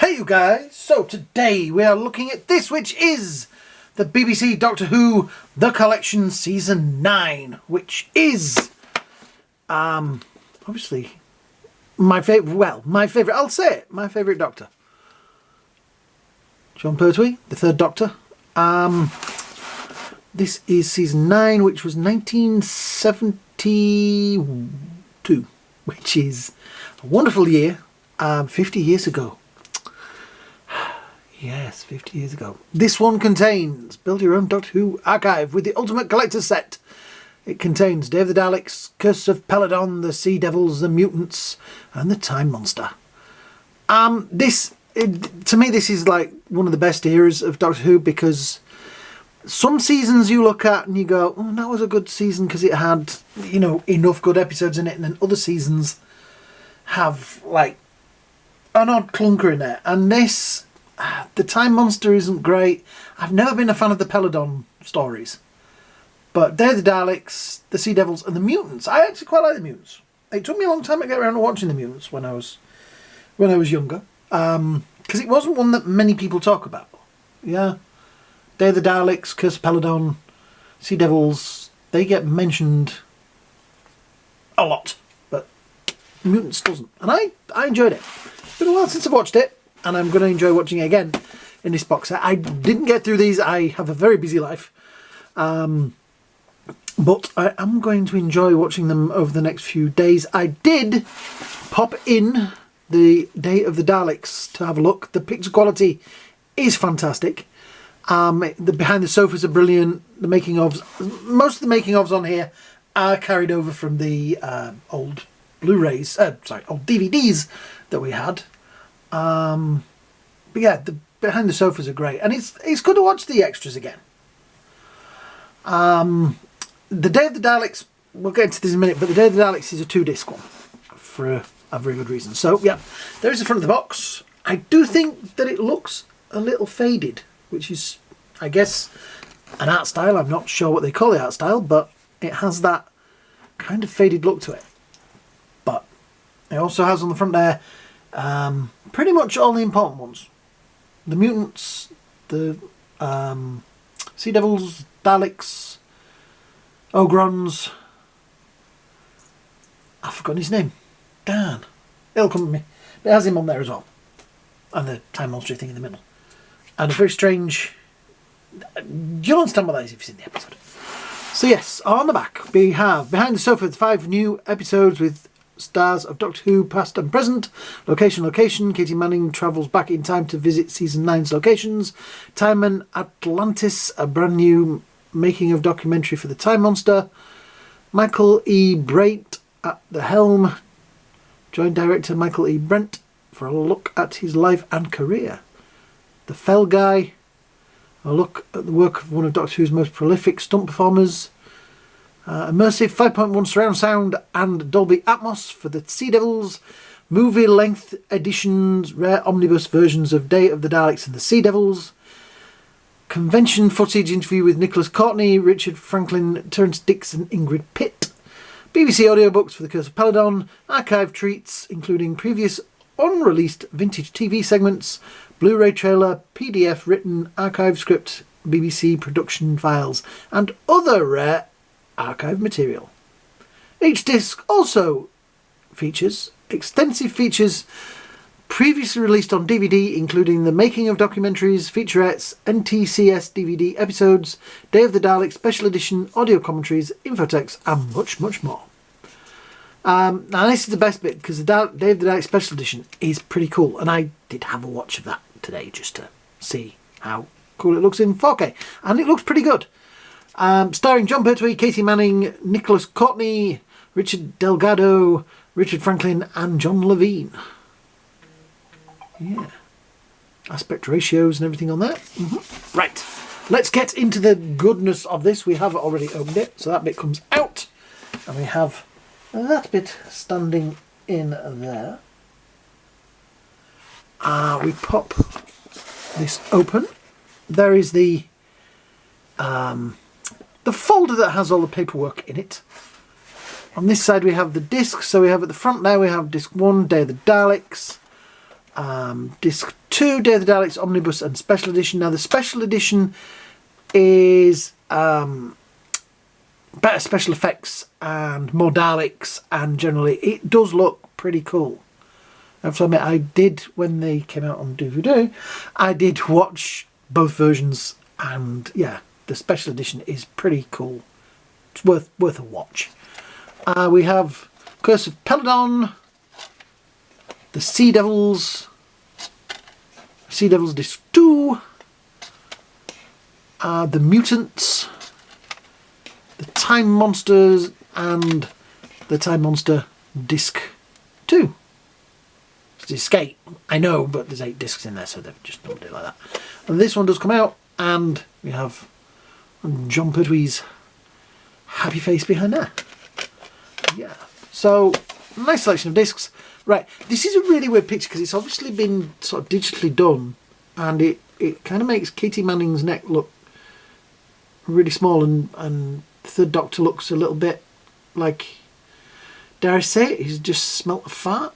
Hey you guys, so today we are looking at this, which is the BBC Doctor Who The Collection Season 9, which is obviously my favourite, I'll say it, my favourite Doctor. John Pertwee, the third Doctor. This is Season 9, which was 1972, which is a wonderful year, 50 years ago. Yes, 50 years ago. This one contains Build Your Own Doctor Who Archive with the Ultimate Collector's Set. It contains Day of the Daleks, Curse of Peladon, the Sea Devils, the Mutants, and the Time Monster. To me, this is like one of the best eras of Doctor Who, because some seasons you look at and you go, oh, that was a good season because it had, you know, enough good episodes in it, and then other seasons have like an odd clunker in there. And this, the Time Monster isn't great. I've never been a fan of the Peladon stories, but they're the Daleks, the Sea Devils, and the Mutants. I actually quite like the Mutants. It took me a long time to get around to watching the Mutants when I was younger, because it wasn't one that many people talk about. Yeah, they're the Daleks, Curse of Peladon, Sea Devils. They get mentioned a lot, but Mutants doesn't, and I enjoyed it. It's been a while since I've watched it, and I'm going to enjoy watching it again in this box set. I didn't get through these. I have a very busy life. But I am going to enjoy watching them over the next few days. I did pop in the Day of the Daleks to have a look. The picture quality is fantastic. The behind the sofas are brilliant. The making ofs, most of the making ofs on here are carried over from the old Blu-rays, old DVDs that we had. But yeah, the behind the sofas are great, and it's good to watch the extras again. The Day of the Daleks, we'll get into this in a minute, but the Day of the Daleks is a 2-disc one for a very good reason. So yeah, there's the front of the box. I do think that it looks a little faded, which is, I guess, an art style. I'm not sure what they call the art style, but it has that kind of faded look to it. But it also has on the front there pretty much all the important ones. The Mutants, the Sea Devils, Daleks, Ogrons. I've forgotten his name. Dan. It'll come to me. But it has him on there as well. And the Time Monster thing in the middle. And a very strange... You'll understand what that is if you've seen the episode. So yes, on the back we have Behind the Sofa, 5 new episodes with stars of Doctor Who past and present. Location. Katie Manning travels back in time to visit Season 9's locations. Time and Atlantis, a brand new making of documentary for the Time Monster. Michael E. Brent at the helm. Joint director Michael E. Brent for a look at his life and career. The Fell Guy, a look at the work of one of Doctor Who's most prolific stunt performers. Immersive 5.1 surround sound and Dolby Atmos for the Sea Devils. Movie length editions, rare omnibus versions of Day of the Daleks and the Sea Devils. Convention footage interview with Nicholas Courtney, Richard Franklin, Terence Dix and Ingrid Pitt. BBC audiobooks for the Curse of Peladon. Archive treats including previous unreleased vintage TV segments, Blu-ray trailer, PDF written archive script, BBC production files, and other rare archive material. Each disc also features extensive features previously released on DVD, including the making of documentaries, featurettes, NTCS DVD episodes, Day of the Daleks special edition, audio commentaries, infotext, and much, much more. Now this is the best bit, because the Day of the Daleks special edition is pretty cool, and I did have a watch of that today just to see how cool it looks in 4K, and it looks pretty good. Starring John Pertwee, Katie Manning, Nicholas Courtney, Richard Delgado, Richard Franklin, and John Levine. Yeah. Aspect ratios and everything on that. Right. Let's get into the goodness of this. We have already opened it, so that bit comes out. And we have that bit standing in there. We pop this open. There is the folder that has all the paperwork in it. On this side we have the disc. So we have at the front there, we have disc 1, Day of the Daleks. Disc 2, Day of the Daleks Omnibus and Special Edition. Now the Special Edition is better special effects and more Daleks, and generally it does look pretty cool. I have to admit, I did, when they came out on DVD, I did watch both versions, and yeah, the Special Edition is pretty cool. It's worth a watch. We have Curse of Peladon, the Sea Devils Disc 2, the Mutants, the Time Monsters, and the Time Monster Disc 2. Disc 8, I know, but there's 8 discs in there, so they've just not it like that. And this one does come out, and we have John Pertwee's happy face behind there. Yeah, so nice selection of discs. Right, this is a really weird picture because it's obviously been sort of digitally done, and it kind of makes Katie Manning's neck look really small, and the Third Doctor looks a little bit like, dare I say it, he's just smelt a fart.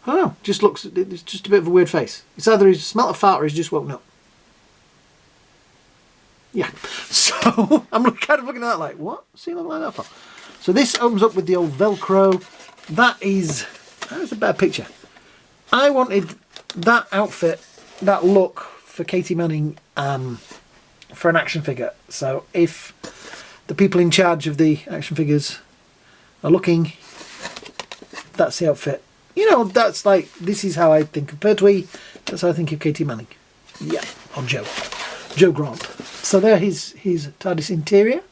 I don't know, just looks, it's just a bit of a weird face. It's either he's smelt a fart or he's just woken up. Yeah, so I'm kind of looking at that like, what? What's he look like that for? So this opens up with the old Velcro. That's a better picture. I wanted that outfit, that look for Katie Manning for an action figure. So if the people in charge of the action figures are looking, that's the outfit. You know, that's like, this is how I think of Pertwee, that's how I think of Katie Manning. Yeah, or Joe Grant. So there his TARDIS interior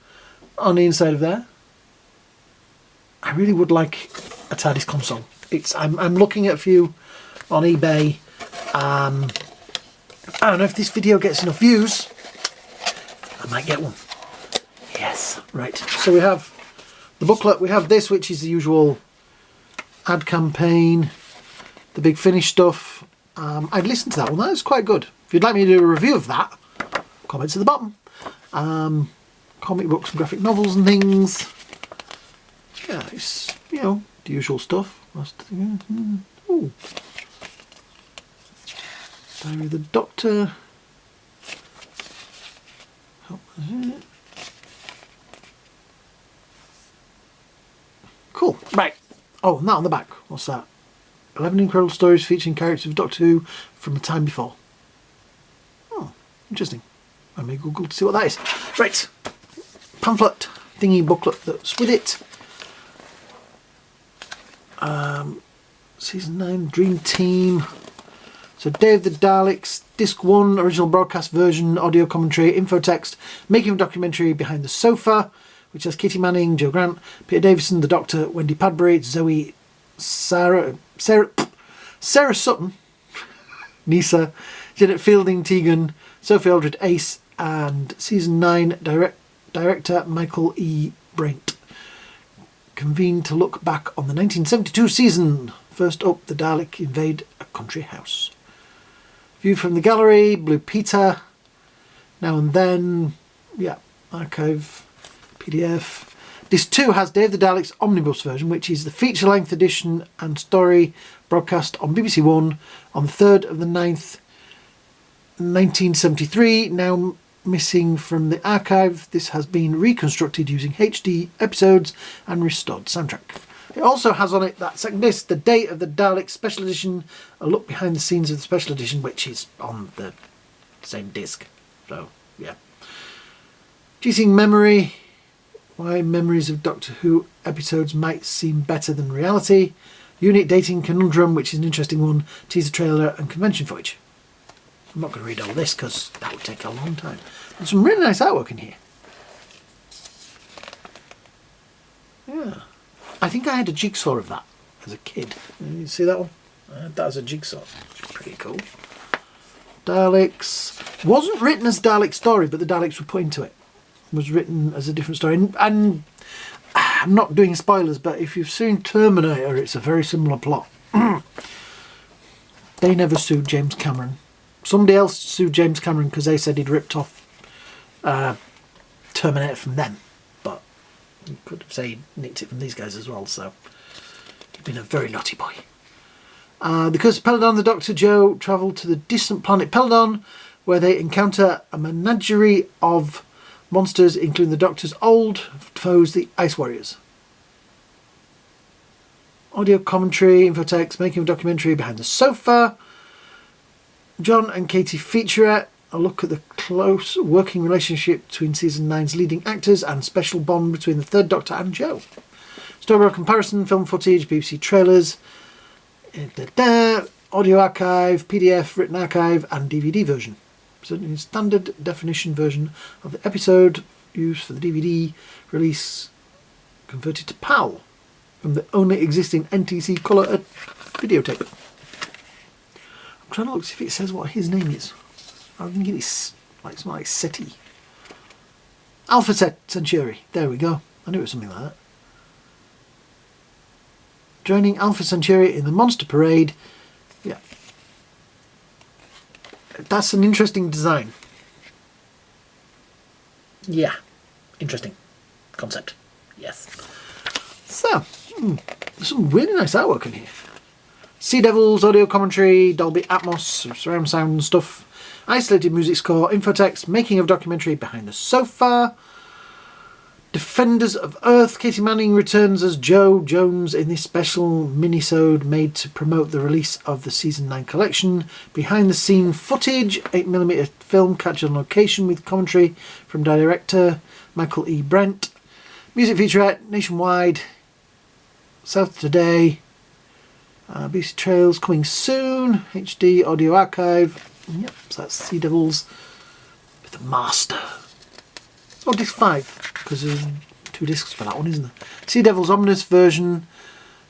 on the inside of there. I really would like a TARDIS console. I'm looking at a few on eBay. I don't know if this video gets enough views. I might get one. Yes, right. So we have the booklet. We have this, which is the usual ad campaign, the Big Finish stuff. I'd listened to that one. That was quite good. If you'd like me to do a review of that, comments at the bottom. Comic books and graphic novels and things. Yeah, it's, you know, the usual stuff. Ooh. Diary of the Doctor. Cool. Right. Oh, and that on the back. What's that? 11 incredible stories featuring characters of Doctor Who from the time before. Oh, interesting. I may Google to see what that is. Right. Pamphlet thingy booklet that's with it. Season 9 Dream Team. So Day of the Daleks, Disc 1, original broadcast version, audio commentary, info text, making of documentary Behind the Sofa, which has Katie Manning, Joe Grant, Peter Davison, the Doctor, Wendy Padbury, Zoe, Sarah Sutton, Nisa, Janet Fielding, Tegan, Sophie Aldred, Ace, and Season 9 director Michael E. Brent. Convened to look back on the 1972 season. First up, the Dalek invade a country house. View from the gallery, Blue Peter, Now and Then, yeah, archive, PDF. Disc 2 has Day of the Daleks Omnibus version, which is the feature-length edition and story broadcast on BBC One on the 3rd of the 9th, 1973. Now missing from the archive, this has been reconstructed using HD episodes and restored soundtrack. It also has on it that second disc, the Day of the Daleks Special Edition, a look behind the scenes of the Special Edition, which is on the same disc. So, yeah. Teasing memory. Why memories of Doctor Who episodes might seem better than reality. Unit dating conundrum, which is an interesting one. Teaser trailer and convention footage. I'm not going to read all this because that would take a long time. There's some really nice artwork in here. Yeah. I think I had a jigsaw of that as a kid. You see that one? I had that as a jigsaw. Which is pretty cool. Daleks. It wasn't written as Dalek story, but the Daleks were put into it. It was written as a different story. And I'm not doing spoilers, but if you've seen Terminator, it's a very similar plot. They never sued James Cameron. Somebody else sued James Cameron because they said he'd ripped off Terminator from them. But you could say he nicked it from these guys as well, so he'd been a very naughty boy. The Curse of Peladon, the Doctor, Joe travel to the distant planet Peladon, where they encounter a menagerie of monsters, including the Doctor's old foes, the iceworriors. Audio commentary, infotext, making of documentary behind the sofa. John and Katie featurette, a look at the close working relationship between season 9's leading actors and special bond between the third Doctor and Joe. Storyboard comparison, film footage, BBC trailers, audio archive, PDF, written archive and DVD version. Presenting a standard definition version of the episode used for the DVD release converted to PAL from the only existing NTC colour videotape. I'm trying to look to see if it says what his name is. I think it's like something like SETI. Alpha Centauri. There we go. I knew it was something like that. Joining Alpha Centauri in the Monster Parade. Yeah. That's an interesting design. Yeah. Interesting concept. Yes. So, there's some really nice artwork in here. Sea Devils, audio commentary, Dolby Atmos, surround sound and stuff. Isolated music score, infotext, making of documentary behind the sofa. Defenders of Earth, Katie Manning returns as Jo Jones in this special mini-sode made to promote the release of the Season 9 collection. Behind the scene footage, 8mm film captured on location with commentary from director Michael E. Brent. Music featurette, nationwide, South Today, BBC Trails coming soon, HD audio archive. Yep, so that's Sea Devils with the Master. Oh, disc 5, because there's 2 discs for that one, isn't there? Sea Devils Omnibus version,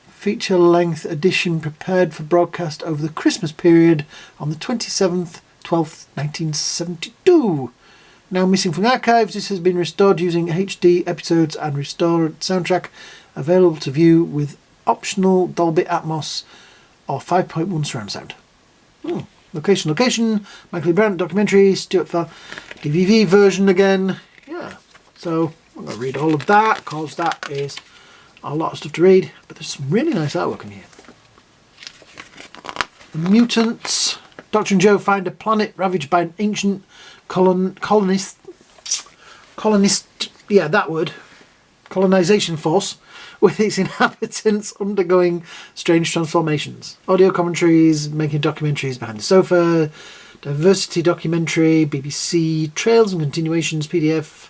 feature-length edition prepared for broadcast over the Christmas period on the 27th, 12th, 1972. Now missing from the archives, this has been restored using HD episodes and restored soundtrack, available to view with optional Dolby Atmos or 5.1 surround sound. Location, Michael E. Brandt documentary, Stuart Fell, DVD version again. Yeah, so I'm going to read all of that because that is a lot of stuff to read, but there's some really nice artwork in here. The Mutants. Doctor and Joe find a planet ravaged by an ancient colonization force, with its inhabitants undergoing strange transformations. Audio commentaries, making documentaries behind the sofa, diversity documentary, BBC trails and continuations, PDF,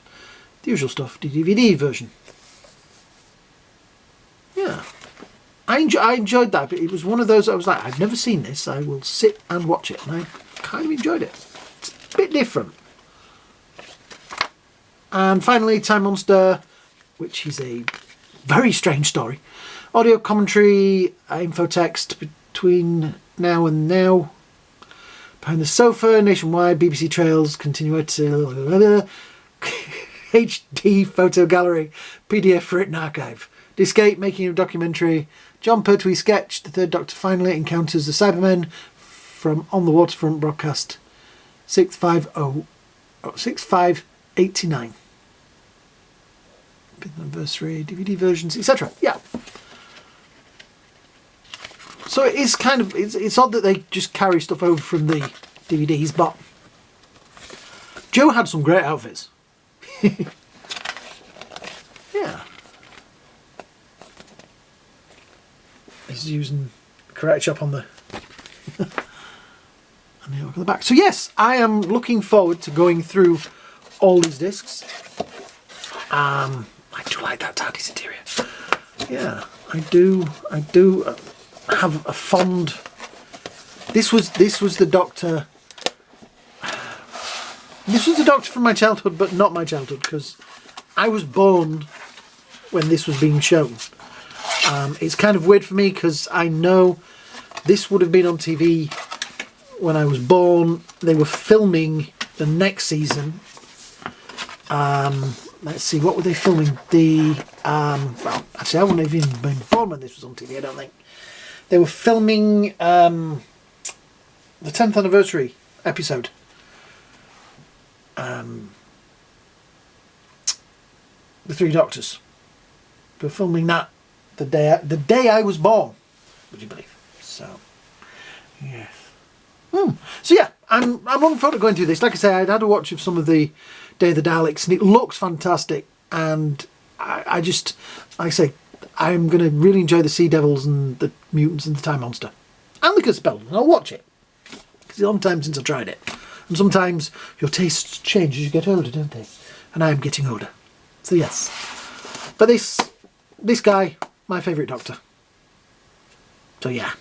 the usual stuff, the DVD version. Yeah, I enjoyed that, but it was one of those I was like, I've never seen this, I will sit and watch it, and I kind of enjoyed it. It's a bit different. And finally, Time Monster, which is a very strange story. Audio commentary, infotext between now and now. Behind the sofa, nationwide, BBC trails, continuity, HD photo gallery, PDF written archive. Disc 8, making of documentary. John Pertwee sketch, the third Doctor finally encounters the Cybermen from On the Waterfront broadcast 6589. Anniversary, DVD versions, etc. Yeah. So it is kind of, it's odd that they just carry stuff over from the DVDs, but Joe had some great outfits. Yeah. He's using Karate Chop on the and the hook on the back. So yes, I am looking forward to going through all these discs. I do like that TARDIS interior. Yeah, I do have a fond. This was the Doctor. This was the Doctor from my childhood, but not my childhood, because I was born when this was being shown. It's kind of weird for me because I know this would have been on TV when I was born. They were filming the next season. Let's see, what were they filming? Well, actually, I wouldn't have even been born when this was on TV, I don't think. They were filming the 10th anniversary episode. The Three Doctors. They were filming that the day I was born, would you believe? So, Yes. So yeah, I'm looking forward to going through this. Like I say, I'd had a watch of some of the Day of the Daleks, and it looks fantastic. And I just, like I say, I'm going to really enjoy the Sea Devils and the Mutants and the Time Monster. And the Curse of Belden, and I'll watch it. Because it's a long time since I tried it. And sometimes your tastes change as you get older, don't they? And I am getting older. So yes. But this guy, my favourite Doctor. So yeah.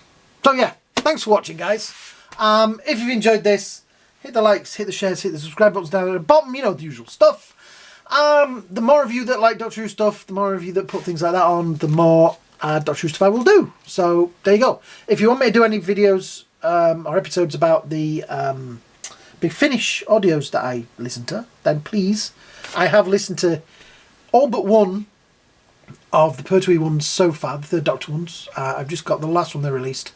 Thanks for watching, guys. If you've enjoyed this, hit the likes, hit the shares, hit the subscribe buttons down at the bottom. You know, the usual stuff. The more of you that like Doctor Who stuff, the more of you that put things like that on, the more Doctor Who stuff I will do. So there you go. If you want me to do any videos or episodes about the Big Finish audios that I listen to, then please. I have listened to all but one of the Pertwee ones so far, the Third Doctor ones. I've just got the last one they released,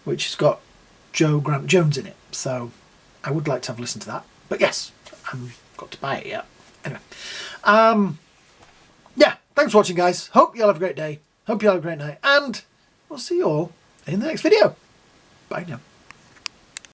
which has got Joe Grant Jones in it. So I would like to have listened to that. But yes, I've got to buy it yet. Anyway, yeah, thanks for watching, guys. Hope you all have a great day. Hope you all have a great night. And we'll see you all in the next video. Bye now.